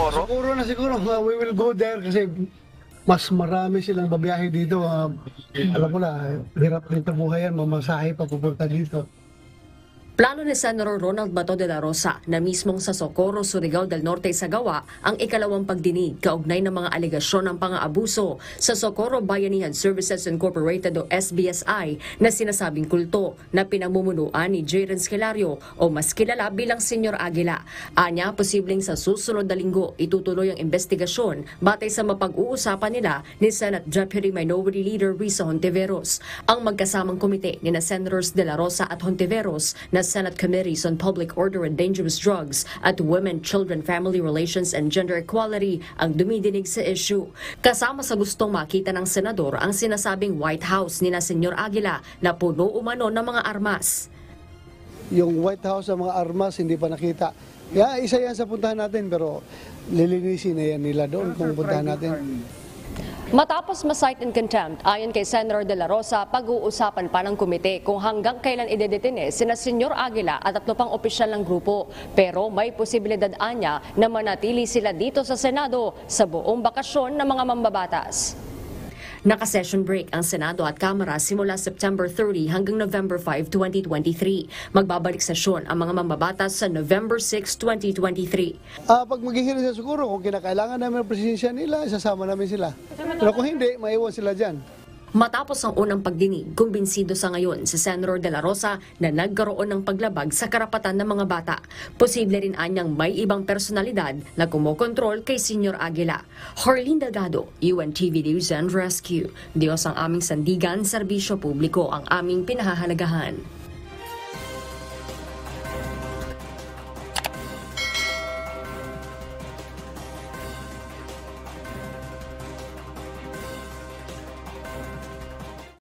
Socorro? Siguro na siguro, we will go there kasi mas marami silang babiyahe dito. Alam mo na, hirap din buhay yan, mamasahe pa pupunta dito. Plano ni Senator Ronald Bato de la Rosa na mismong sa Socorro, Surigao del Norte sa gawa ang ikalawang pagdinig kaugnay ng mga alegasyon ng pang-aabuso sa Socorro Bayanihan Services Incorporated o SBSI na sinasabing kulto na pinamumunuan ni Jayren Scalario o mas kilala bilang Senyor Aguila. Anya, posibleng sa susunod na linggo itutuloy ang investigasyon batay sa mapag-uusapan nila ni Senate Deputy Minority Leader Risa Hontiveros. Ang magkasamang komite ni na Senators de la Rosa at Hontiveros na Senate Committees on Public Order and Dangerous Drugs at Women, Children, Family Relations and Gender Equality ang dumidinig sa issue. Kasama sa gustong makita ng senador ang sinasabing White House ni na Senyor Aguila na puno umano ng mga armas. Yung White House sa mga armas hindi pa nakita. Isa yan sa puntahan natin pero lilinisin na yan nila doon kung puntahan natin. Matapos ma-cite in contempt, ayon kay Senator De La Rosa, pag-uusapan pa ng komite kung hanggang kailan idedetine sina Senyor Aguila at 3 pang opisyal ng grupo. Pero may posibilidad anya na manatili sila dito sa Senado sa buong bakasyon ng mga mambabatas. Naka-session break ang Senado at Kamara simula September 30 hanggang November 5, 2023. Magbabalik sesyon ang mga mambabatas sa November 6, 2023. Pag maghihirin sa siguro, kung kinakailangan namin ang presensya nila, isasama namin sila. Pero kung hindi, maiwan sila dyan. Matapos ang unang pagdinig, kumbinsido sa ngayon si Senator De La Rosa na nagkaroon ng paglabag sa karapatan ng mga bata. Posible rin anyang may ibang personalidad na kumokontrol kay Senyor Aguila. Harleen Delgado, UNTV News and Rescue. Diyos ang aming sandigan, serbisyo publiko ang aming pinahahalagahan.